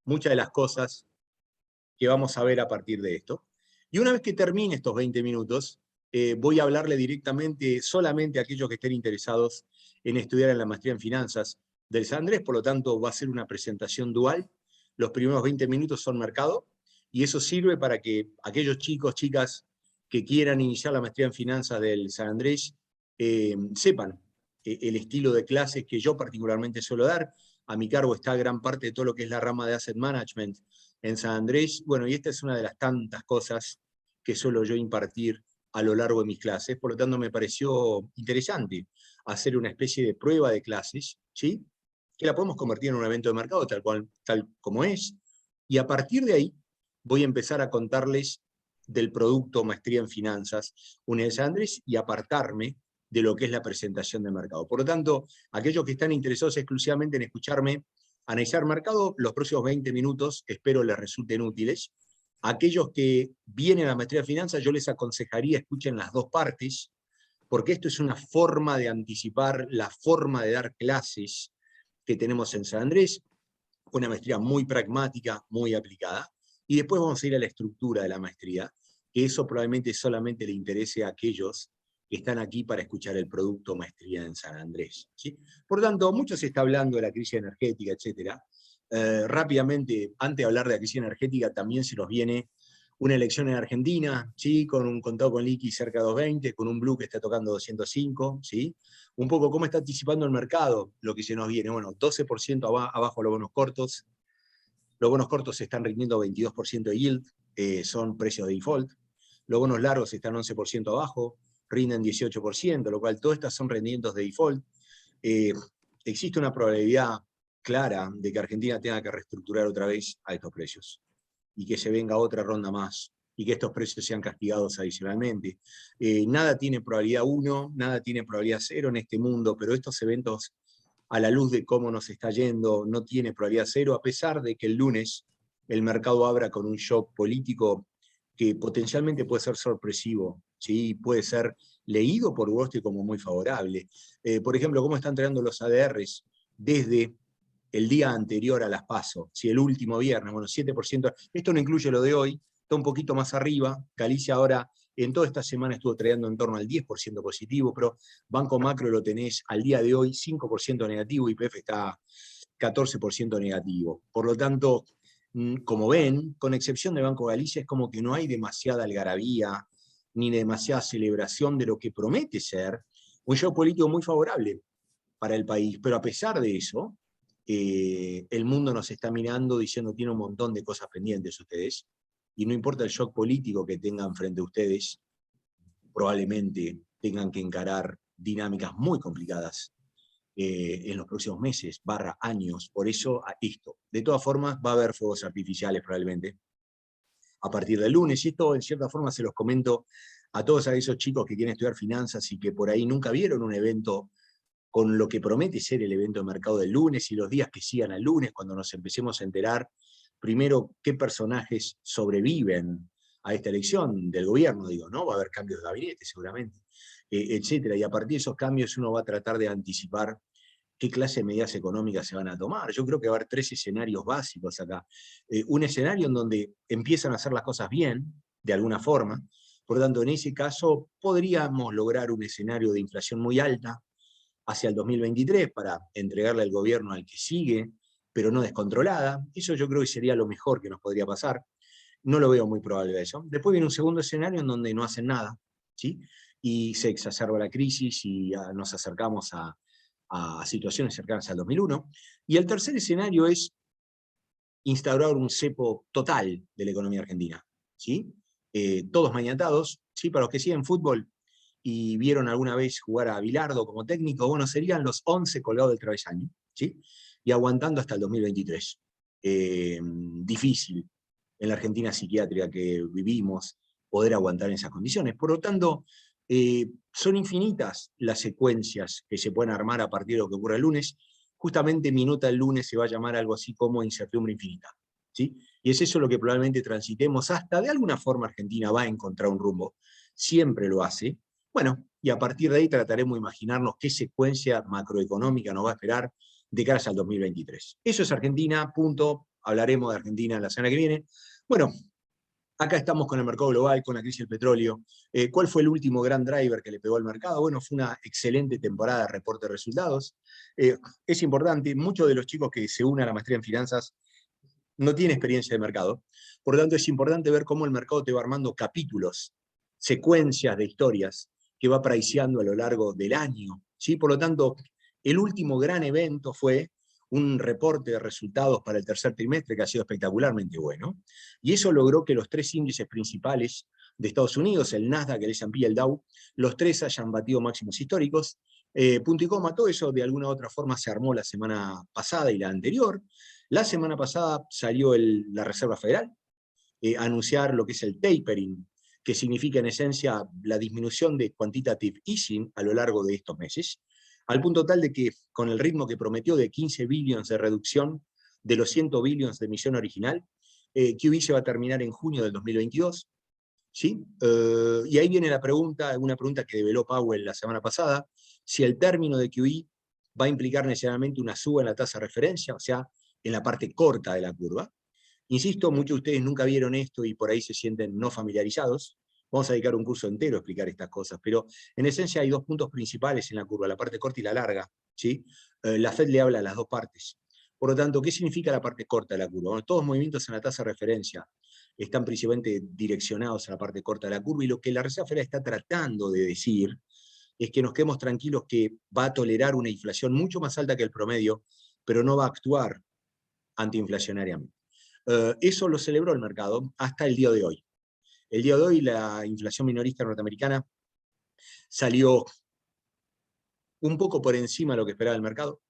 muchas de las cosas que vamos a ver a partir de esto. Y una vez que termine estos 20 minutos, voy a hablarle directamente solamente a aquellos que estén interesados en estudiar en la maestría en finanzas del San Andrés, por lo tanto va a ser una presentación dual. Los primeros 20 minutos son mercado, y eso sirve para que aquellos chicos, chicas que quieran iniciar la maestría en finanzas del San Andrés sepan el estilo de clases que yo particularmente suelo dar. A mi cargo está gran parte de todo lo que es la rama de Asset Management en San Andrés. Bueno, y esta es una de las tantas cosas que suelo yo impartir a lo largo de mis clases. Por lo tanto, me pareció interesante hacer una especie de prueba de clases, ¿sí? Que la podemos convertir en un evento de mercado tal como es. Y a partir de ahí voy a empezar a contarles del producto Maestría en Finanzas UNED San Andrés y apartarme de lo que es la presentación de mercado. Por lo tanto, aquellos que están interesados exclusivamente en escucharme analizar mercado, los próximos 20 minutos espero les resulten útiles. Aquellos que vienen a la maestría de finanzas, yo les aconsejaría escuchen las dos partes, porque esto es una forma de anticipar la forma de dar clases que tenemos en San Andrés, una maestría muy pragmática, muy aplicada, y después vamos a ir a la estructura de la maestría, que eso probablemente solamente le interese a aquellos que están aquí para escuchar el producto maestría en San Andrés, ¿sí? Por lo tanto, mucho se está hablando de la crisis energética, etc. Rápidamente, antes de hablar de la crisis energética, también se nos viene una elección en Argentina, ¿sí? Con un contado con liqui cerca de 220, con un blue que está tocando 205, ¿sí? Un poco cómo está anticipando el mercado lo que se nos viene. Bueno, 12% abajo los bonos cortos. Los bonos cortos están rindiendo 22% de yield, son precios de default. Los bonos largos están 11% abajo, rinden 18%, lo cual todas estas son rendimientos de default. Existe una probabilidad clara de que Argentina tenga que reestructurar otra vez a estos precios y que se venga otra ronda más y que estos precios sean castigados adicionalmente. Nada tiene probabilidad 1, nada tiene probabilidad 0 en este mundo, pero estos eventos, a la luz de cómo nos está yendo, no tiene probabilidad 0, a pesar de que el lunes el mercado abra con un shock político que potencialmente puede ser sorpresivo, ¿sí? Puede ser leído por Wall Street como muy favorable. Por ejemplo, cómo están entregando los ADRs desde el día anterior a las PASO, si el último viernes, bueno, 7%, esto no incluye lo de hoy, está un poquito más arriba. Galicia ahora, en toda esta semana estuvo trayendo en torno al 10% positivo, pero Banco Macro lo tenés al día de hoy 5% negativo, YPF está 14% negativo. Por lo tanto, como ven, con excepción de Banco Galicia, es como que no hay demasiada algarabía, ni demasiada celebración de lo que promete ser un show político muy favorable para el país. Pero a pesar de eso, el mundo nos está mirando diciendo tiene un montón de cosas pendientes ustedes, y no importa el shock político que tengan frente a ustedes, probablemente tengan que encarar dinámicas muy complicadas en los próximos meses, años. Por eso esto. De todas formas, va a haber fuegos artificiales probablemente a partir del lunes, y esto en cierta forma se los comento a todos esos chicos que quieren estudiar finanzas y que por ahí nunca vieron un evento con lo que promete ser el evento de mercado del lunes y los días que sigan al lunes, cuando nos empecemos a enterar primero qué personajes sobreviven a esta elección del gobierno, digo, ¿no? Va a haber cambios de gabinete seguramente, etcétera. Y a partir de esos cambios uno va a tratar de anticipar qué clase de medidas económicas se van a tomar. Yo creo que va a haber 3 escenarios básicos acá. Un escenario en donde empiezan a hacer las cosas bien, de alguna forma. Por lo tanto, en ese caso podríamos lograr un escenario de inflación muy alta hacia el 2023 para entregarle al gobierno al que sigue, pero no descontrolada. Eso yo creo que sería lo mejor que nos podría pasar. No lo veo muy probable eso. Después viene un segundo escenario en donde no hacen nada, ¿sí? Y se exacerba la crisis y nos acercamos a situaciones cercanas al 2001. Y el tercer escenario es instaurar un cepo total de la economía argentina, ¿sí? Todos maniatados, ¿sí? Para los que siguen fútbol y vieron alguna vez jugar a Bilardo como técnico, bueno, serían los 11 colgados del travesaño, ¿sí? Y aguantando hasta el 2023. Difícil en la Argentina psiquiátrica que vivimos poder aguantar en esas condiciones. Por lo tanto, son infinitas las secuencias que se pueden armar a partir de lo que ocurre el lunes. Justamente mi nota el lunes se va a llamar algo así como incertidumbre infinita, ¿sí? Y es eso lo que probablemente transitemos hasta, de alguna forma Argentina va a encontrar un rumbo, siempre lo hace. Bueno, y a partir de ahí trataremos de imaginarnos qué secuencia macroeconómica nos va a esperar de cara al 2023. Eso es Argentina, punto. hablaremos de Argentina la semana que viene. Bueno, acá estamos con el mercado global, con la crisis del petróleo. ¿Cuál fue el último gran driver que le pegó al mercado? Bueno, fue una excelente temporada de reporte de resultados. Es importante, muchos de los chicos que se unen a la maestría en finanzas no tienen experiencia de mercado. Por lo tanto, es importante ver cómo el mercado te va armando capítulos, secuencias de historias que va priceando a lo largo del año, ¿sí? Por lo tanto, el último gran evento fue un reporte de resultados para el tercer trimestre que ha sido espectacularmente bueno, y eso logró que los tres índices principales de Estados Unidos, el Nasdaq, el S&P y el Dow, los tres hayan batido máximos históricos. Punto y coma, todo eso de alguna u otra forma se armó la semana pasada y la anterior. La semana pasada salió la Reserva Federal a anunciar lo que es el tapering, que significa en esencia la disminución de quantitative easing a lo largo de estos meses, al punto tal de que con el ritmo que prometió de 15 billones de reducción de los 100 billones de emisión original, QE se va a terminar en junio del 2022, ¿sí? Y ahí viene la pregunta, una pregunta que develó Powell la semana pasada, si el término de QE va a implicar necesariamente una suba en la tasa de referencia, o sea, en la parte corta de la curva. Insisto, muchos de ustedes nunca vieron esto y por ahí se sienten no familiarizados. Vamos a dedicar un curso entero a explicar estas cosas, pero en esencia hay dos puntos principales en la curva, la parte corta y la larga, ¿sí? La Fed le habla a las dos partes. Por lo tanto, ¿qué significa la parte corta de la curva? Bueno, todos los movimientos en la tasa de referencia están principalmente direccionados a la parte corta de la curva, y lo que la Reserva Federal está tratando de decir es que nos quedemos tranquilos que va a tolerar una inflación mucho más alta que el promedio, pero no va a actuar antiinflacionariamente. Eso lo celebró el mercado hasta el día de hoy. El día de hoy la inflación minorista norteamericana salió un poco por encima de lo que esperaba el mercado.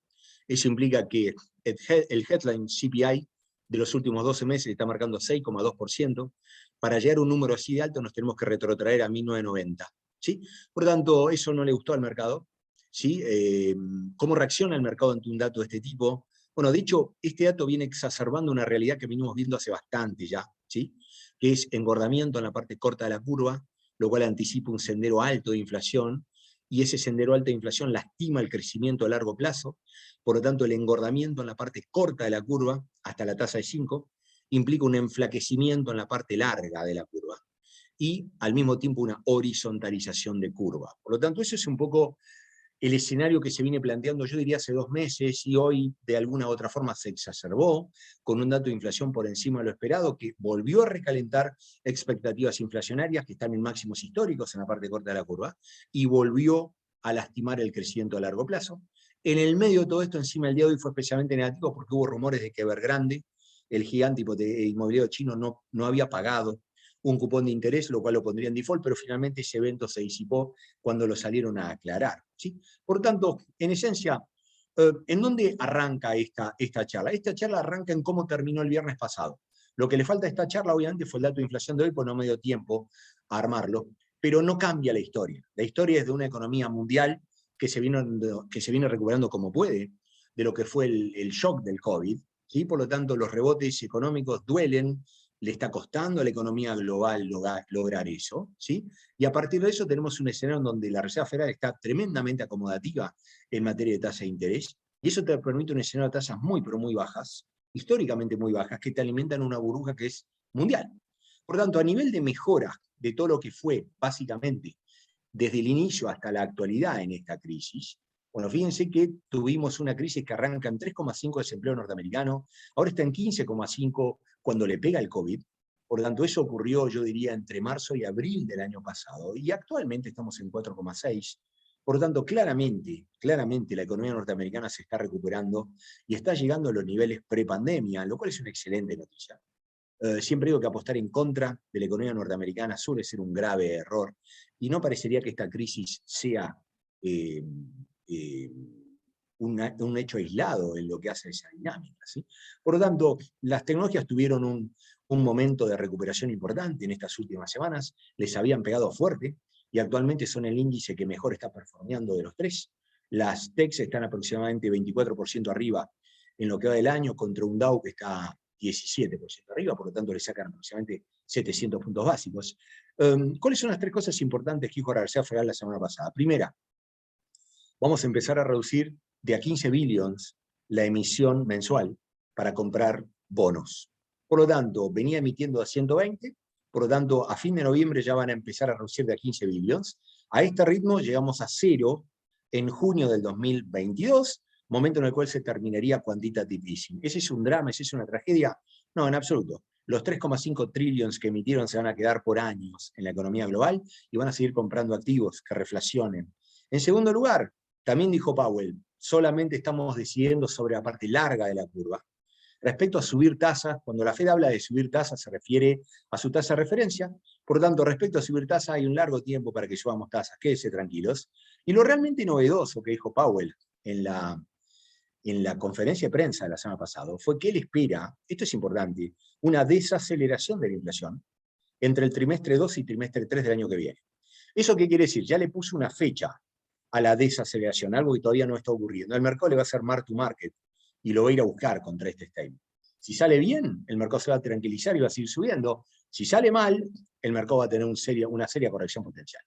Eso implica que el headline CPI de los últimos 12 meses está marcando 6,2%. Para llegar a un número así de alto nos tenemos que retrotraer a 1990. ¿Sí? Por lo tanto, eso no le gustó al mercado. ¿Sí? ¿Cómo reacciona el mercado ante un dato de este tipo? Bueno, de hecho, este dato viene exacerbando una realidad que venimos viendo hace bastante ya, ¿sí? Que es engordamiento en la parte corta de la curva, lo cual anticipa un sendero alto de inflación, y ese sendero alto de inflación lastima el crecimiento a largo plazo. Por lo tanto, el engordamiento en la parte corta de la curva, hasta la tasa de 5, implica un enflaquecimiento en la parte larga de la curva, y al mismo tiempo una horizontalización de curva. Por lo tanto, eso es un poco el escenario que se viene planteando, yo diría, hace 2 meses, y hoy de alguna u otra forma se exacerbó con un dato de inflación por encima de lo esperado, que volvió a recalentar expectativas inflacionarias que están en máximos históricos en la parte corta de la curva, y volvió a lastimar el crecimiento a largo plazo. En el medio de todo esto, encima el día de hoy fue especialmente negativo porque hubo rumores de que Evergrande, el gigante inmobiliario chino, no había pagado un cupón de interés, lo cual lo pondría en default, pero finalmente ese evento se disipó cuando lo salieron a aclarar, ¿sí? Por tanto, en esencia, ¿en dónde arranca esta charla? Esta charla arranca en cómo terminó el viernes pasado. Lo que le falta a esta charla, obviamente, fue el dato de inflación de hoy, pues no me dio tiempo a armarlo, pero no cambia la historia. La historia es de una economía mundial que se viene recuperando como puede de lo que fue el shock del COVID, ¿sí? Por lo tanto, los rebotes económicos duelen, le está costando a la economía global lograr eso, ¿sí? Y a partir de eso tenemos un escenario en donde la Reserva Federal está tremendamente acomodativa en materia de tasa de interés, y eso te permite un escenario de tasas muy, pero muy bajas, históricamente muy bajas, que te alimentan una burbuja que es mundial. Por tanto, a nivel de mejora de todo lo que fue, básicamente, desde el inicio hasta la actualidad en esta crisis, bueno, fíjense que tuvimos una crisis que arranca en 3,5 de desempleo norteamericano, ahora está en 15,5 cuando le pega el COVID. Por lo tanto, eso ocurrió, yo diría, entre marzo y abril del año pasado, y actualmente estamos en 4,6. Por lo tanto, claramente la economía norteamericana se está recuperando y está llegando a los niveles prepandemia, lo cual es una excelente noticia. Siempre digo que apostar en contra de la economía norteamericana suele ser un grave error, y no parecería que esta crisis sea eh, eh, un hecho aislado en lo que hace a esa dinámica, ¿sí? Por lo tanto, las tecnologías tuvieron un momento de recuperación importante en estas últimas semanas, les habían pegado fuerte, y actualmente son el índice que mejor está performeando de los tres. Las techs están aproximadamente 24% arriba en lo que va del año, contra un Dow que está 17% arriba, por lo tanto le sacan aproximadamente 700 puntos básicos. ¿Cuáles son las tres cosas importantes que dijo la Reserva Federal la semana pasada? Primera, vamos a empezar a reducir de a 15 billions la emisión mensual para comprar bonos. Por lo tanto, venía emitiendo a 120, por lo tanto, a fin de noviembre ya van a empezar a reducir de a 15 billones. A este ritmo llegamos a cero en junio del 2022, momento en el cual se terminaría quantitative easing. ¿Ese es un drama? ¿Ese es una tragedia? No, en absoluto. Los 3,5 trillones que emitieron se van a quedar por años en la economía global y van a seguir comprando activos que reflacionen. En segundo lugar, también dijo Powell, solamente estamos decidiendo sobre la parte larga de la curva. Respecto a subir tasas, cuando la Fed habla de subir tasas se refiere a su tasa de referencia, por lo tanto, respecto a subir tasas hay un largo tiempo para que subamos tasas, quédense tranquilos. Y lo realmente novedoso que dijo Powell en la conferencia de prensa de la semana pasada fue que él espera, esto es importante, una desaceleración de la inflación entre el trimestre 2 y trimestre 3 del año que viene. ¿Eso qué quiere decir? Ya le puso una fecha a la desaceleración, algo que todavía no está ocurriendo. El mercado le va a hacer mark to market y lo va a ir a buscar contra este statement. Si sale bien, el mercado se va a tranquilizar y va a seguir subiendo. Si sale mal, el mercado va a tener una seria corrección potencial.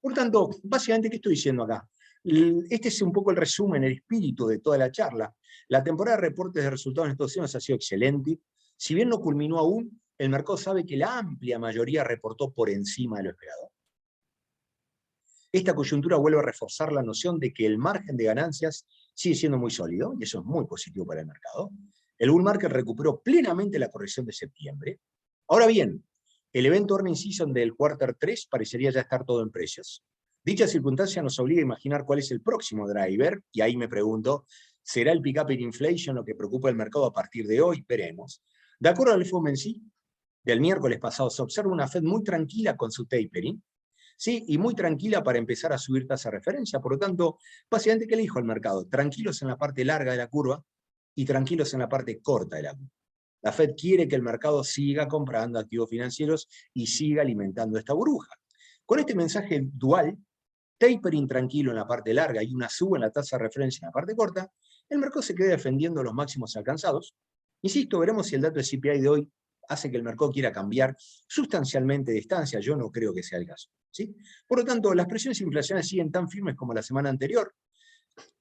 Por tanto, básicamente, ¿qué estoy diciendo acá? Este es un poco el resumen, el espíritu de toda la charla. La temporada de reportes de resultados en Estados Unidos ha sido excelente. Si bien no culminó aún, el mercado sabe que la amplia mayoría reportó por encima de lo esperado. Esta coyuntura vuelve a reforzar la noción de que el margen de ganancias sigue siendo muy sólido, y eso es muy positivo para el mercado. El bull market recuperó plenamente la corrección de septiembre. Ahora bien, el evento earnings season del quarter 3 parecería ya estar todo en precios. Dicha circunstancia nos obliga a imaginar cuál es el próximo driver, y ahí me pregunto, ¿será el pick-up in inflation lo que preocupa el mercado a partir de hoy? Veremos. De acuerdo al FOMC del miércoles pasado, se observa una Fed muy tranquila con su tapering, ¿sí? Y muy tranquila para empezar a subir tasa de referencia. Por lo tanto, básicamente, ¿qué le dijo al mercado? Tranquilos en la parte larga de la curva y tranquilos en la parte corta de la curva. La Fed quiere que el mercado siga comprando activos financieros y siga alimentando esta burbuja. Con este mensaje dual, tapering tranquilo en la parte larga y una suba en la tasa de referencia en la parte corta, el mercado se queda defendiendo los máximos alcanzados. Insisto, veremos si el dato de CPI de hoy hace que el mercado quiera cambiar sustancialmente de distancia. Yo no creo que sea el caso, ¿sí? Por lo tanto, las presiones inflacionarias siguen tan firmes como la semana anterior,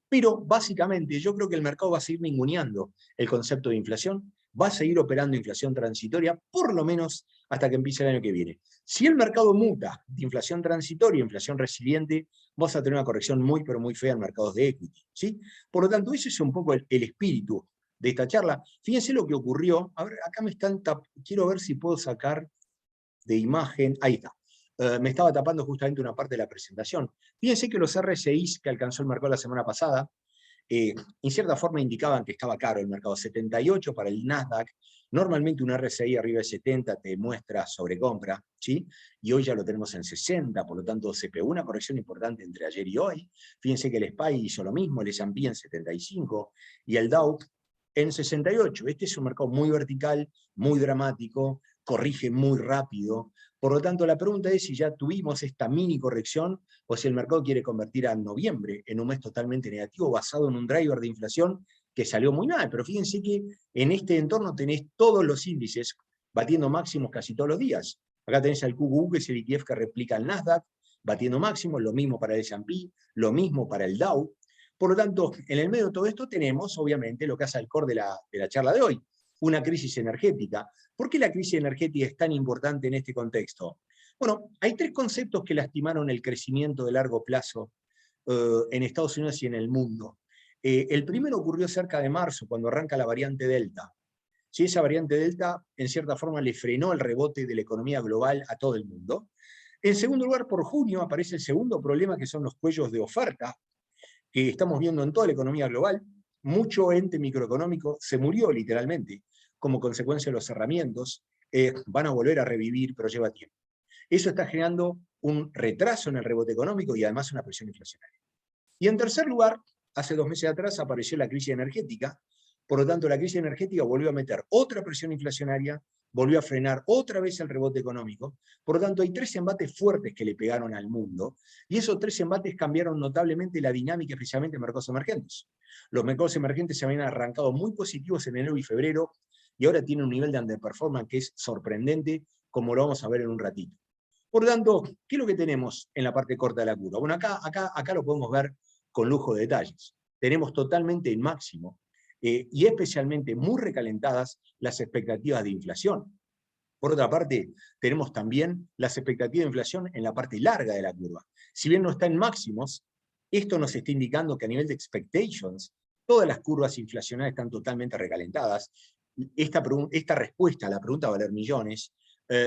pero básicamente yo creo que el mercado va a seguir ninguneando el concepto de inflación, va a seguir operando inflación transitoria, por lo menos hasta que empiece el año que viene. Si el mercado muta de inflación transitoria a inflación resiliente, vas a tener una corrección muy, pero muy fea en mercados de equity, ¿sí? Por lo tanto, ese es un poco el espíritu de esta charla. Fíjense lo que ocurrió. A ver, acá me están quiero ver si puedo sacar de imagen. Ahí está. Me estaba tapando justamente una parte de la presentación. Fíjense que los RSIs que alcanzó el mercado la semana pasada, en cierta forma indicaban que estaba caro el mercado. 78 para el Nasdaq. Normalmente un RSI arriba de 70 te muestra sobrecompra, ¿sí? Y hoy ya lo tenemos en 60, por lo tanto se pegó una corrección importante entre ayer y hoy. Fíjense que el SPY hizo lo mismo, el S&P en 75 y el Dow en 68. Este es un mercado muy vertical, muy dramático, corrige muy rápido. Por lo tanto, la pregunta es si ya tuvimos esta mini corrección o si el mercado quiere convertir a noviembre en un mes totalmente negativo basado en un driver de inflación que salió muy mal. Pero fíjense que en este entorno tenés todos los índices batiendo máximos casi todos los días. Acá tenés al QQQ, que es el ETF que replica el Nasdaq, batiendo máximos, lo mismo para el S&P, lo mismo para el Dow. Por lo tanto, en el medio de todo esto tenemos, obviamente, lo que hace al core de la charla de hoy, una crisis energética. ¿Por qué la crisis energética es tan importante en este contexto? Bueno, hay tres conceptos que lastimaron el crecimiento de largo plazo en Estados Unidos y en el mundo. El primero ocurrió cerca de marzo, cuando arranca la variante Delta. Si esa variante Delta, en cierta forma, le frenó el rebote de la economía global a todo el mundo. En segundo lugar, por junio aparece el segundo problema, que son los cuellos de oferta, que estamos viendo en toda la economía global. Mucho ente microeconómico se murió literalmente como consecuencia de los cerramientos. Van a volver a revivir, pero lleva tiempo. Eso está generando un retraso en el rebote económico y además una presión inflacionaria. Y en tercer lugar, hace 2 meses atrás apareció la crisis energética. Por lo tanto, la crisis energética volvió a meter otra presión inflacionaria, volvió a frenar otra vez el rebote económico. Por lo tanto, hay 3 embates fuertes que le pegaron al mundo, y esos 3 embates cambiaron notablemente la dinámica, especialmente en mercados emergentes. Los mercados emergentes se habían arrancado muy positivos en enero y febrero, y ahora tienen un nivel de underperformance que es sorprendente, como lo vamos a ver en un ratito. Por lo tanto, ¿qué es lo que tenemos en la parte corta de la curva? Bueno, acá lo podemos ver con lujo de detalles. Tenemos totalmente en máximo y especialmente muy recalentadas las expectativas de inflación. Por otra parte, tenemos también las expectativas de inflación en la parte larga de la curva. Si bien no está en máximos, esto nos está indicando que a nivel de expectations, todas las curvas inflacionarias están totalmente recalentadas. Esta respuesta a la pregunta va a valer millones,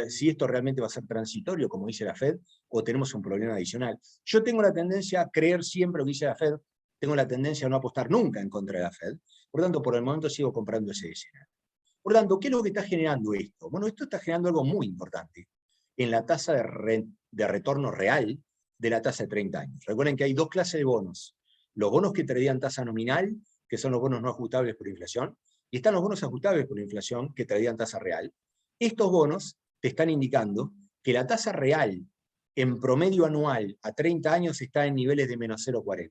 si esto realmente va a ser transitorio, como dice la Fed, o tenemos un problema adicional. Yo tengo la tendencia a creer siempre lo que dice la Fed, tengo la tendencia a no apostar nunca en contra de la Fed, por lo tanto, por el momento sigo comprando ese escenario. Por lo tanto, ¿qué es lo que está generando esto? Bueno, esto está generando algo muy importante en la tasa de retorno real de la tasa de 30 años. Recuerden que hay dos clases de bonos. Los bonos que traían tasa nominal, que son los bonos no ajustables por inflación, y están los bonos ajustables por inflación, que traían tasa real. Estos bonos te están indicando que la tasa real en promedio anual a 30 años está en niveles de menos 0,40.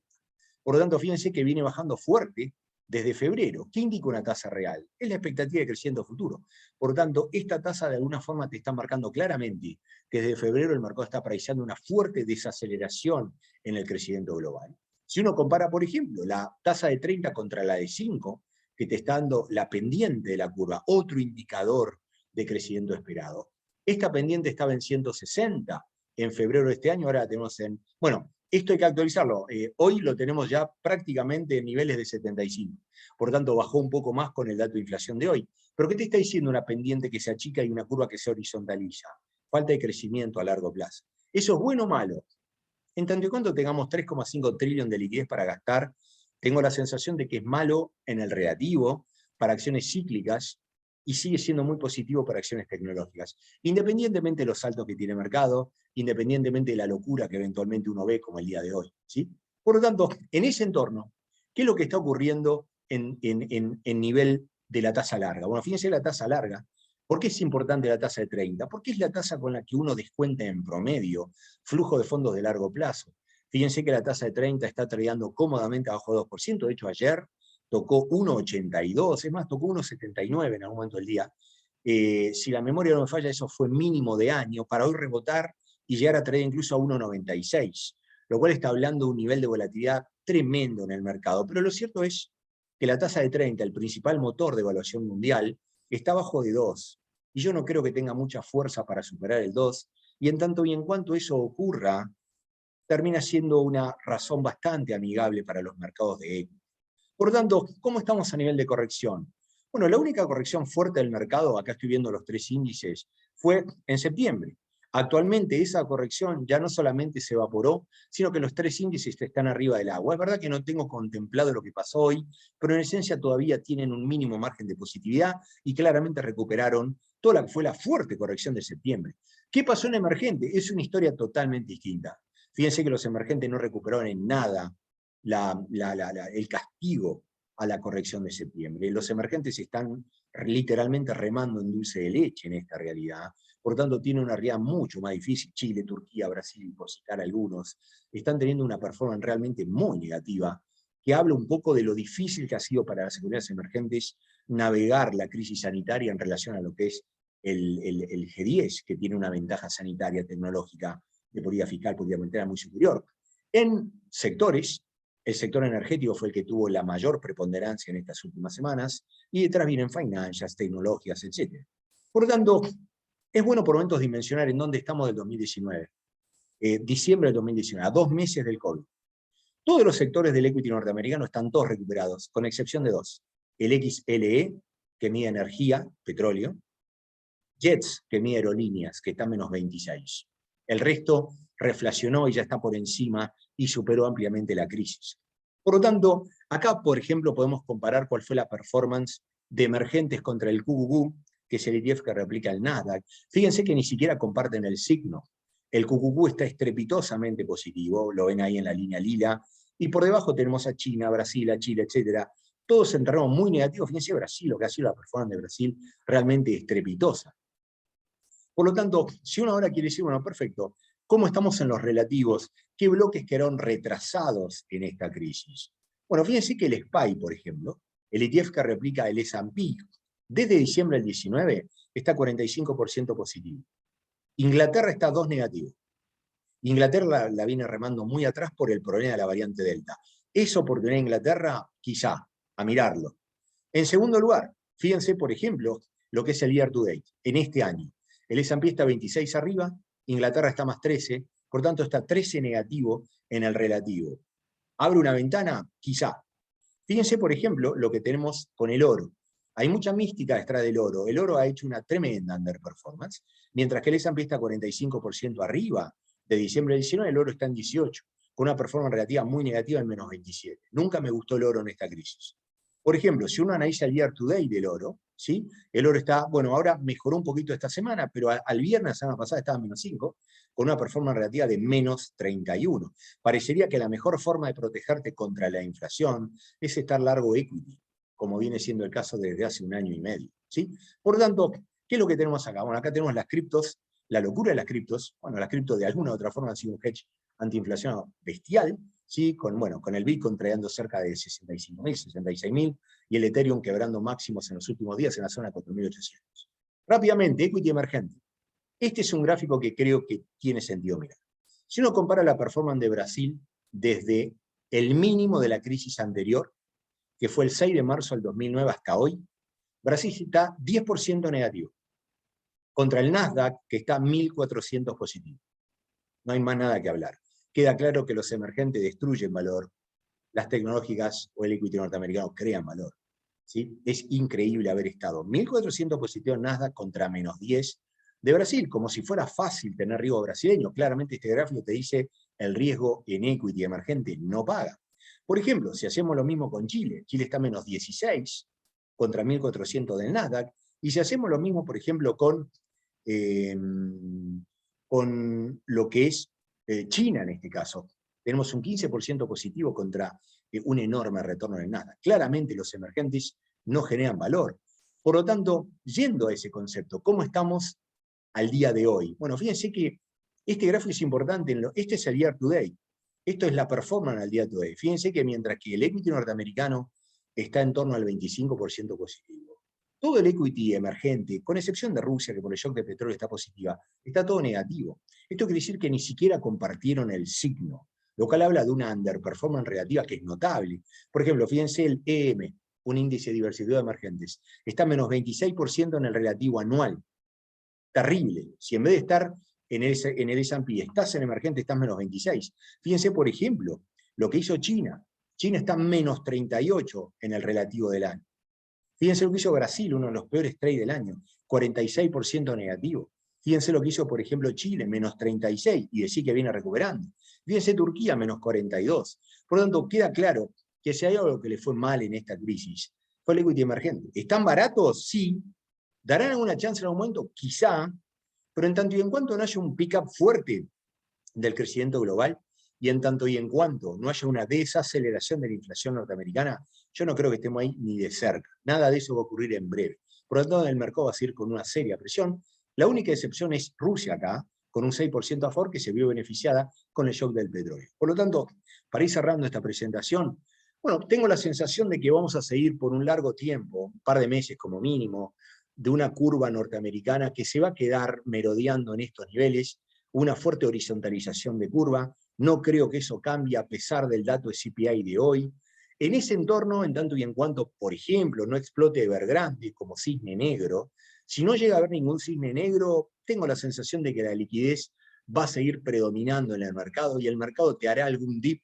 Por lo tanto, fíjense que viene bajando fuerte desde febrero. ¿Qué indica una tasa real? Es la expectativa de crecimiento futuro. Por lo tanto, esta tasa de alguna forma te está marcando claramente que desde febrero el mercado está apreciando una fuerte desaceleración en el crecimiento global. Si uno compara, por ejemplo, la tasa de 30 contra la de 5, que te está dando la pendiente de la curva, otro indicador de crecimiento esperado. Esta pendiente estaba en 160 en febrero de este año, ahora la tenemos en... Bueno, esto hay que actualizarlo. Hoy lo tenemos ya prácticamente en niveles de 75. Por tanto, bajó un poco más con el dato de inflación de hoy. ¿Pero qué te está diciendo una pendiente que se achica y una curva que se horizontaliza? Falta de crecimiento a largo plazo. ¿Eso es bueno o malo? En tanto y cuanto tengamos 3,5 trillones de liquidez para gastar, tengo la sensación de que es malo en el relativo para acciones cíclicas y sigue siendo muy positivo para acciones tecnológicas. Independientemente de los saltos que tiene el mercado, independientemente de la locura que eventualmente uno ve como el día de hoy, ¿sí? Por lo tanto, en ese entorno, ¿qué es lo que está ocurriendo en nivel de la tasa larga? Bueno, fíjense la tasa larga. ¿Por qué es importante la tasa de 30? Porque es la tasa con la que uno descuenta en promedio flujo de fondos de largo plazo. Fíjense que la tasa de 30 está tradeando cómodamente abajo del 2%. De hecho, ayer tocó 1,82, es más, tocó 1,79 en algún momento del día. Si la memoria no me falla, eso fue mínimo de año, para hoy rebotar y llegar a traer incluso a 1,96, lo cual está hablando de un nivel de volatilidad tremendo en el mercado. Pero lo cierto es que la tasa de 30, el principal motor de evaluación mundial, está abajo de 2. Y yo no creo que tenga mucha fuerza para superar el 2. Y en tanto y en cuanto eso ocurra, termina siendo una razón bastante amigable para los mercados de equity. Por lo tanto, ¿cómo estamos a nivel de corrección? Bueno, la única corrección fuerte del mercado, acá estoy viendo los tres índices, fue en septiembre. Actualmente esa corrección ya no solamente se evaporó, sino que los tres índices están arriba del agua. Es verdad que no tengo contemplado lo que pasó hoy, pero en esencia todavía tienen un mínimo margen de positividad y claramente recuperaron toda la que fue la fuerte corrección de septiembre. ¿Qué pasó en emergente? Es una historia totalmente distinta. Fíjense que los emergentes no recuperaron en nada el castigo a la corrección de septiembre. Los emergentes están literalmente remando en dulce de leche en esta realidad. Por tanto, tiene una realidad mucho más difícil. Chile, Turquía, Brasil, por citar algunos, están teniendo una performance realmente muy negativa, que habla un poco de lo difícil que ha sido para las economías emergentes navegar la crisis sanitaria en relación a lo que es el G10, que tiene una ventaja sanitaria tecnológica de política fiscal, política monetaria muy superior. En sectores, el sector energético fue el que tuvo la mayor preponderancia en estas últimas semanas, y detrás vienen financials, tecnologías, etc. Por lo tanto, es bueno por momentos dimensionar en dónde estamos del 2019. Diciembre del 2019, a 2 meses del COVID. Todos los sectores del equity norteamericano están todos recuperados, con excepción de dos. El XLE, que mide energía, petróleo, Jets, que mide aerolíneas, que está menos 26. El resto reflacionó y ya está por encima y superó ampliamente la crisis. Por lo tanto, acá, por ejemplo, podemos comparar cuál fue la performance de emergentes contra el QQQ, que es el ETF que replica el Nasdaq. Fíjense que ni siquiera comparten el signo. El QQQ está estrepitosamente positivo, lo ven ahí en la línea lila, y por debajo tenemos a China, Brasil, a Chile, etc. Todos en terreno muy negativo. Fíjense Brasil, lo que ha sido la performance de Brasil, realmente estrepitosa. Por lo tanto, si uno ahora quiere decir, bueno, perfecto, ¿cómo estamos en los relativos? ¿Qué bloques quedaron retrasados en esta crisis? Bueno, fíjense que el SPY, por ejemplo, el ETF que replica el S&P, desde diciembre del 19 está 45% positivo. Inglaterra está 2 negativo. Inglaterra la viene remando muy atrás por el problema de la variante Delta. ¿Es oportunidad de Inglaterra? Quizá, a mirarlo. En segundo lugar, fíjense, por ejemplo, lo que es el year to date, en este año. El S&P está 26 arriba, Inglaterra está más 13, por tanto está 13 negativo en el relativo. ¿Abre una ventana? Quizá. Fíjense, por ejemplo, lo que tenemos con el oro. Hay mucha mística detrás del oro. El oro ha hecho una tremenda underperformance, mientras que el S&P está 45% arriba de diciembre del 19, el oro está en 18, con una performance relativa muy negativa en menos 27. Nunca me gustó el oro en esta crisis. Por ejemplo, si uno analiza el year to date del oro, ¿sí? El oro está, bueno, ahora mejoró un poquito esta semana, pero al viernes, la semana pasada, estaba en menos 5, con una performance relativa de menos 31. Parecería que la mejor forma de protegerte contra la inflación es estar largo equity, como viene siendo el caso desde hace un año y medio, ¿sí? Por lo tanto, ¿qué es lo que tenemos acá? Bueno, acá tenemos las criptos, la locura de las criptos. Bueno, las criptos de alguna u otra forma han sido un hedge antiinflación bestial, ¿sí? Con el Bitcoin trayendo cerca de 65.000, 66.000, y el Ethereum quebrando máximos en los últimos días en la zona de 4.800. Rápidamente, equity emergente. Este es un gráfico que creo que tiene sentido mirar. Si uno compara la performance de Brasil desde el mínimo de la crisis anterior, que fue el 6 de marzo del 2009 hasta hoy, Brasil está 10% negativo, contra el Nasdaq, que está 1.400 positivo. No hay más nada que hablar. Queda claro que los emergentes destruyen valor, las tecnológicas o el equity norteamericano crean valor. ¿Sí? Es increíble haber estado 1.400 positivos en Nasdaq contra menos 10 de Brasil, como si fuera fácil tener riesgo brasileño. Claramente este gráfico te dice el riesgo en equity emergente no paga. Por ejemplo, si hacemos lo mismo con Chile, Chile está menos 16 contra 1.400 del Nasdaq, y si hacemos lo mismo, por ejemplo, con lo que es China en este caso, tenemos un 15% positivo contra un enorme retorno en el Nasdaq. Claramente los emergentes no generan valor. Por lo tanto, yendo a ese concepto, ¿cómo estamos al día de hoy? Bueno, fíjense que este gráfico es importante. Este es el year to date. Esto es la performance al día to date. Fíjense que mientras que el equity norteamericano está en torno al 25% positivo, todo el equity emergente, con excepción de Rusia, que por el shock de petróleo está positiva, está todo negativo. Esto quiere decir que ni siquiera compartieron el signo, lo cual habla de una underperformance relativa que es notable. Por ejemplo, fíjense el EM, un índice diversificado de emergentes, está menos 26% en el relativo anual. Terrible. Si en vez de estar en el S&P estás en emergente, estás menos 26. Fíjense, por ejemplo, lo que hizo China. China está menos 38 en el relativo del año. Fíjense lo que hizo Brasil, uno de los peores trades del año, 46% negativo. Fíjense lo que hizo, por ejemplo, Chile, menos 36, y decir que viene recuperando. Fíjense Turquía, menos 42. Por lo tanto, queda claro que si hay algo que le fue mal en esta crisis, fue el equity emergente. ¿Están baratos? Sí. ¿Darán alguna chance en algún momento? Quizá, pero en tanto y en cuanto no haya un pick-up fuerte del crecimiento global, y en tanto y en cuanto no haya una desaceleración de la inflación norteamericana, yo no creo que estemos ahí ni de cerca. Nada de eso va a ocurrir en breve. Por lo tanto, el mercado va a seguir con una seria presión. La única excepción es Rusia acá, con un 6% a favor, que se vio beneficiada con el shock del petróleo. Por lo tanto, para ir cerrando esta presentación, bueno, tengo la sensación de que vamos a seguir por un largo tiempo, un par de meses como mínimo, de una curva norteamericana que se va a quedar merodeando en estos niveles, una fuerte horizontalización de curva. No creo que eso cambie a pesar del dato de CPI de hoy. En ese entorno, en tanto y en cuanto, por ejemplo, no explote Evergrande como cisne negro, si no llega a haber ningún cisne negro, tengo la sensación de que la liquidez va a seguir predominando en el mercado y el mercado te hará algún dip,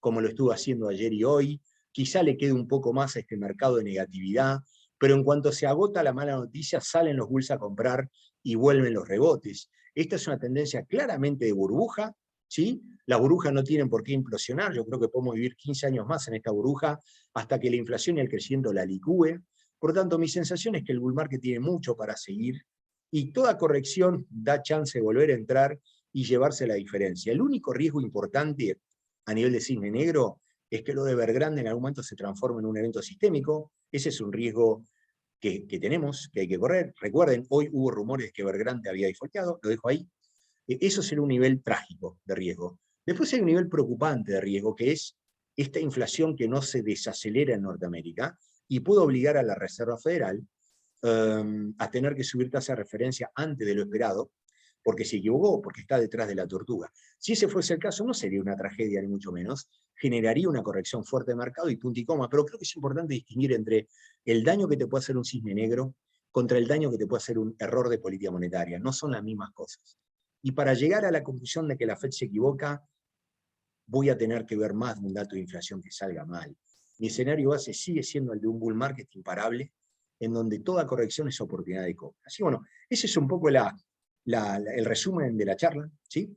como lo estuvo haciendo ayer y hoy. Quizá le quede un poco más a este mercado de negatividad, pero en cuanto se agota la mala noticia, salen los bulls a comprar y vuelven los rebotes. Esta es una tendencia claramente de burbuja, ¿sí? Las burbujas no tienen por qué implosionar, yo creo que podemos vivir 15 años más en esta burbuja hasta que la inflación y el crecimiento la licúe. Por lo tanto, mi sensación es que el bull market tiene mucho para seguir y toda corrección da chance de volver a entrar y llevarse la diferencia. El único riesgo importante a nivel de cisne negro es que lo de Evergrande en algún momento se transforme en un evento sistémico. Ese es un riesgo que tenemos, que hay que correr. Recuerden, hoy hubo rumores de que Evergrande había defaultado, lo dejo ahí. Eso será un nivel trágico de riesgo. Después hay un nivel preocupante de riesgo, que es esta inflación que no se desacelera en Norteamérica y puede obligar a la Reserva Federal a tener que subir tasa de referencia antes de lo esperado, porque se equivocó, porque está detrás de la tortuga. Si ese fuese el caso, no sería una tragedia, ni mucho menos, generaría una corrección fuerte de mercado y punto y coma, pero creo que es importante distinguir entre el daño que te puede hacer un cisne negro contra el daño que te puede hacer un error de política monetaria. No son las mismas cosas. Y para llegar a la conclusión de que la Fed se equivoca, voy a tener que ver más de un dato de inflación que salga mal. Mi escenario base sigue siendo el de un bull market imparable, en donde toda corrección es oportunidad de compra. Así bueno, ese es un poco el resumen de la charla, ¿sí?